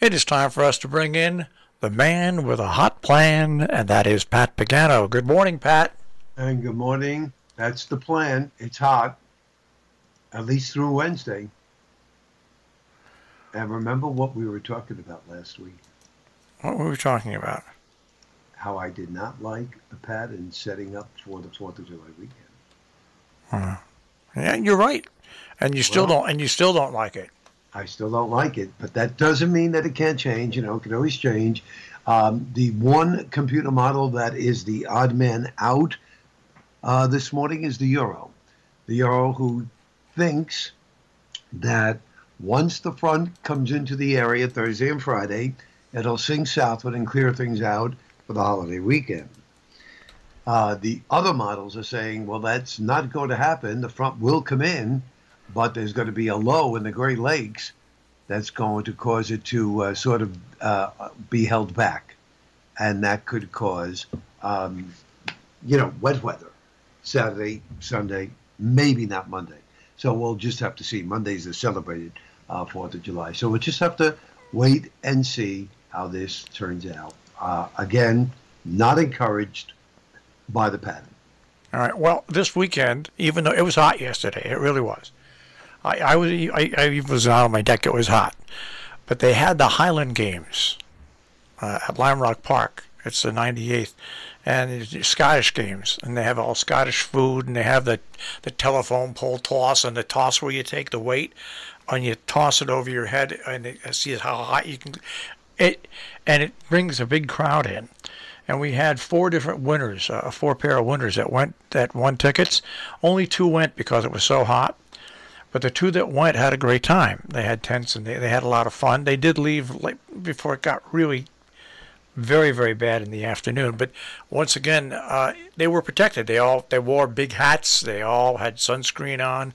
It is time for us to bring in the man with a hot plan, and that is Pat Pagano. Good morning, Pat. And good morning. That's the plan. It's hot, at least through Wednesday. And remember what we were talking about last week, What were we talking about? how I did not like the pattern setting up for the 4th of July weekend. Uh, yeah, you're right, and you still Well, don't, and you still don't like it. I still don't like it, but that doesn't mean that it can't change. It can always change. The one computer model that is the odd man out this morning is the Euro. The Euro who thinks that once the front comes into the area Thursday and Friday, it'll sing southward and clear things out for the holiday weekend. The other models are saying, well, that's not going to happen. The front will come in, but there's going to be a low in the Great Lakes that's going to cause it to sort of be held back. And that could cause, wet weather Saturday, Sunday, maybe not Monday. So we'll just have to see. Monday's the celebrated 4th of July. So we'll just have to wait and see how this turns out. Again, not encouraged by the pattern. All right. Well, this weekend, even though it was hot yesterday, it really was. I was out on my deck. It was hot, but they had the Highland Games at Lime Rock Park. It's the 98th, and it's Scottish games, and they have all Scottish food, and they have the telephone pole toss and the toss where you take the weight and you toss it over your head and see how hot you can it, and it brings a big crowd in. And we had four different winners, four pair of winners that won tickets. Only two went because it was so hot. But the two that went had a great time. They had tents and they had a lot of fun. They did leave before it got really very, very bad in the afternoon. But once again, they were protected. They wore big hats. They all had sunscreen on.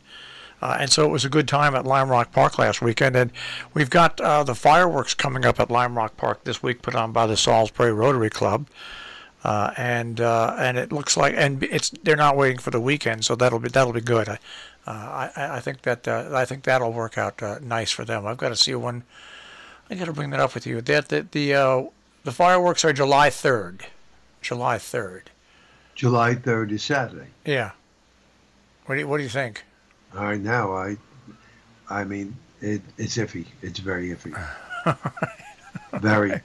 And so it was a good time at Lime Rock Park last weekend. And we've got the fireworks coming up at Lime Rock Park this week, put on by the Salisbury Rotary Club. And it looks like, and they're not waiting for the weekend, so that'll be good. I think that'll work out nice for them. I've got to see one. I got to bring that up with you. The fireworks are July 3rd. July 3rd. July 3rd is Saturday. Yeah. What do you think? All right, now I mean it's iffy. It's very iffy. Very.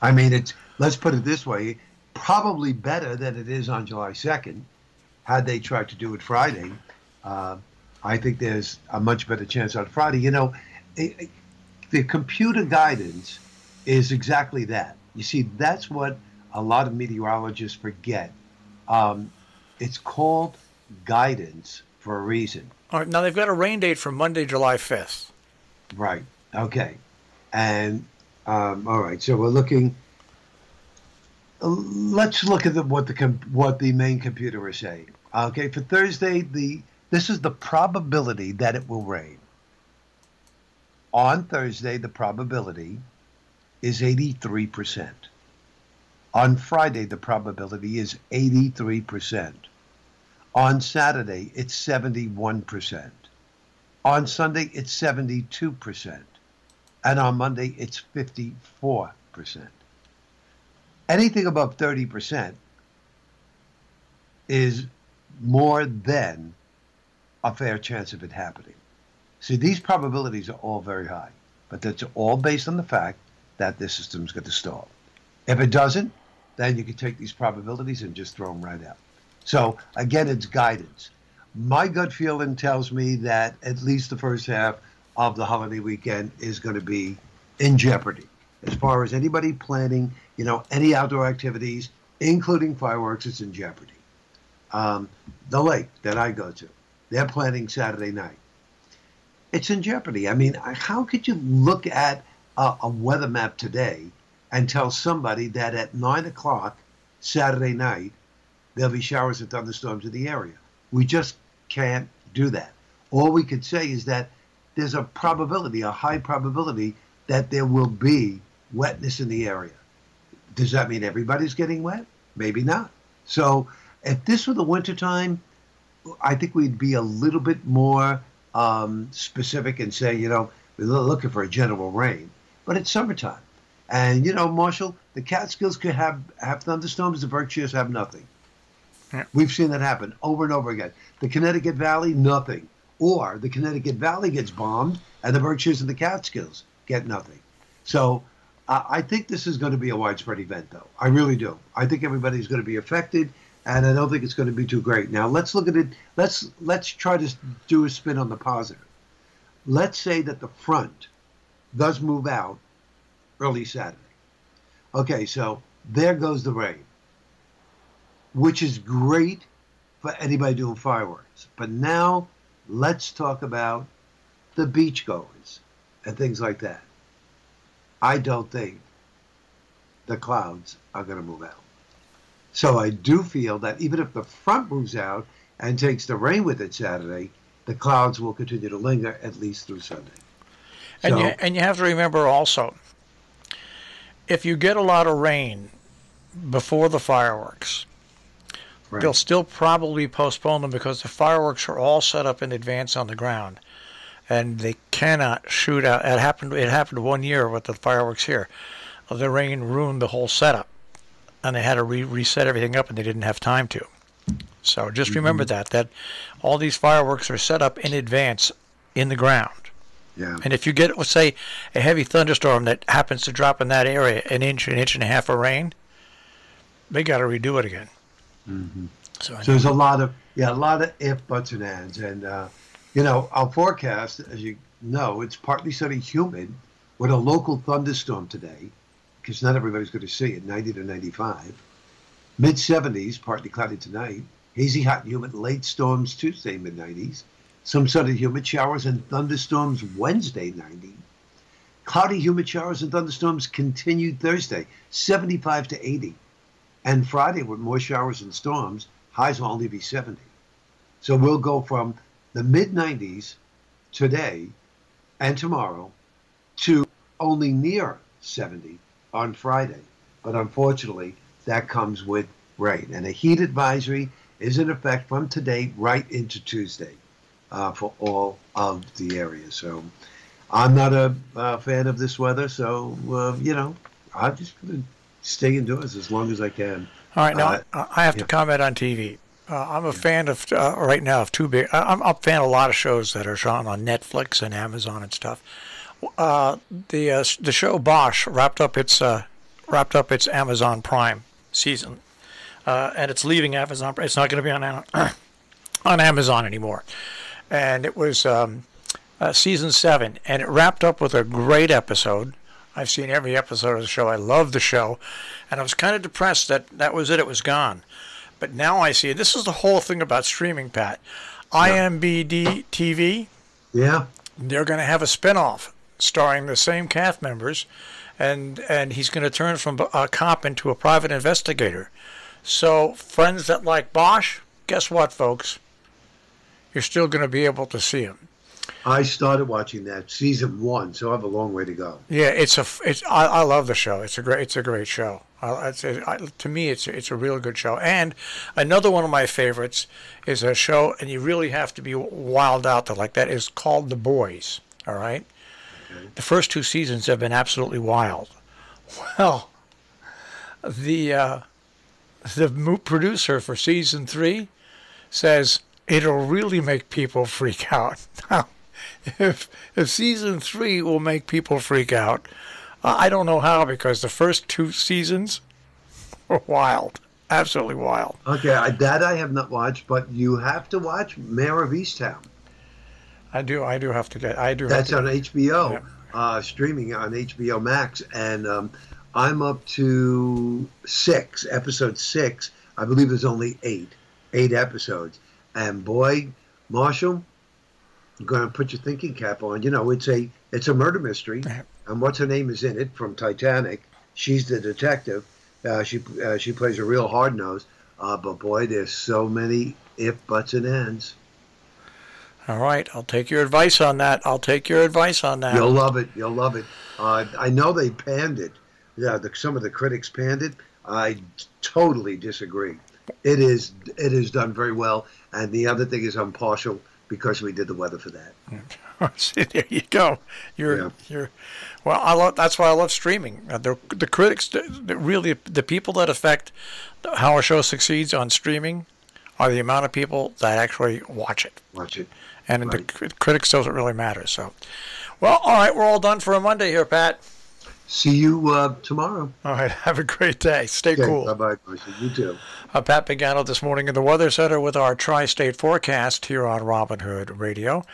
I mean, let's put it this way, probably better than it is on July 2nd. Had they tried to do it Friday, I think there's a much better chance on Friday. The computer guidance is exactly that. You see, that's what a lot of meteorologists forget. It's called guidance for a reason. All right, now they've got a rain date for Monday, July 5th. Right. Okay. And all right. So we're looking. Let's look at what the main computer is saying. Okay. For Thursday, this is the probability that it will rain. On Thursday, the probability is 83%. On Friday, the probability is 83%. On Saturday, it's 71%. On Sunday, it's 72%. And on Monday, it's 54%. Anything above 30% is more than a fair chance of it happening. See, these probabilities are all very high, but that's all based on the fact that this system's going to stall. If it doesn't, then you can take these probabilities and just throw them right out. So, again, it's guidance. My gut feeling tells me that at least the first half of the holiday weekend is going to be in jeopardy. As far as anybody planning, any outdoor activities, including fireworks, it's in jeopardy. The lake that I go to, they're planning Saturday night. It's in jeopardy. I mean, how could you look at a weather map today and tell somebody that at 9 o'clock Saturday night, there'll be showers and thunderstorms in the area? We just can't do that. All we could say is that there's a probability, a high probability, that there will be wetness in the area. Does that mean everybody's getting wet? Maybe not. So if this were the wintertime, I think we'd be a little bit more specific and say, we're looking for a general rain. but it's summertime. And, you know, Marshall, the Catskills could have thunderstorms, the Berkshires have nothing. Yeah. We've seen that happen over and over again. The Connecticut Valley, nothing. Or the Connecticut Valley gets bombed, and the Berkshires and the Catskills get nothing. So I think this is going to be a widespread event, though. I really do. I think everybody's going to be affected, and I don't think it's going to be too great. Now, let's look at it. Let's try to do a spin on the positive. Let's say that the front does move out early Saturday. Okay, so there goes the rain, which is great for anybody doing fireworks. But now let's talk about the beachgoers and things like that. I don't think the clouds are going to move out. So I do feel that even if the front moves out and takes the rain with it Saturday, the clouds will continue to linger at least through Sunday. And you have to remember also, if you get a lot of rain before the fireworks, right, they'll still probably postpone them because the fireworks are all set up in advance on the ground, and they cannot shoot out. It happened 1 year with the fireworks here. The rain ruined the whole setup, and they had to reset everything up, and they didn't have time to. So just remember that all these fireworks are set up in advance in the ground. Yeah. And if you get, let's say, a heavy thunderstorm that happens to drop in that area, an inch and a half of rain, they got to redo it again. Mm-hmm. So there's a lot of if, buts, and ands. And, you know, our forecast, as you know, it's partly sunny, humid, with a local thunderstorm today, because not everybody's going to see it, 90 to 95. Mid-70s, partly cloudy tonight. Hazy, hot, and humid, late storms Tuesday, mid-90s. Some sunny, humid showers and thunderstorms Wednesday, 90. Cloudy, humid showers and thunderstorms continued Thursday, 75 to 80. And Friday with more showers and storms, highs will only be 70. So we'll go from the mid-90s today and tomorrow to only near 70 on Friday. But unfortunately, that comes with rain. And a heat advisory is in effect from today right into Tuesday for all of the areas. So I'm not a fan of this weather, so, you know, I'm just going to stay indoors as long as I can. All right, now I have to comment on TV. I'm a fan of right now of I'm a fan of a lot of shows that are shown on Netflix and Amazon and stuff. The show Bosch wrapped up its Amazon Prime season, and it's leaving Amazon. It's not going to be on Amazon anymore, and it was season 7, and it wrapped up with a great episode. I've seen every episode of the show. I love the show, and I was kind of depressed that was it. It was gone. But now I see, this is the whole thing about streaming, Pat. IMBD TV, yeah, they're going to have a spinoff starring the same cast members, and he's going to turn from a cop into a private investigator. So friends that like Bosch, guess what, folks? You're still going to be able to see him. I started watching that season 1, so I have a long way to go. Yeah, I love the show. It's a great show. To me, it's a real good show. And another one of my favorites is a show, and you really have to be wild out there like that, is called The Boys. All right. Okay. The first 2 seasons have been absolutely wild. Well, the producer for season 3 says it'll really make people freak out. Now, if season 3 will make people freak out, I don't know how, because the first 2 seasons were wild, absolutely wild. Okay, that I have not watched, but you have to watch Mayor of Easttown. I do have to get. That's on HBO, yeah. Streaming on HBO Max, and I'm up to episode 6. I believe there's only 8 episodes, and boy, Marshall, you're going to put your thinking cap on. You know, it's a murder mystery, and what's her name is in it from Titanic. She's the detective. She plays a real hard nose. But boy, there's so many if, buts, and ands. All right, I'll take your advice on that. You'll love it. You'll love it. I know they panned it. Yeah, some of the critics panned it. I totally disagree. It is done very well. And the other thing is, I'm partial because we did the weather for that. See, there you go. You're. Well, that's why I love streaming. The critics, really, the people that affect how a show succeeds on streaming are the amount of people that actually watch it. And right. The critics doesn't really matter. So, well, all right, we're all done for a Monday here, Pat. See you tomorrow. All right, have a great day. Stay cool. Bye-bye, Marcy. You too. Pat Pagano this morning in the Weather Center with our tri-state forecast here on Robin Hood Radio.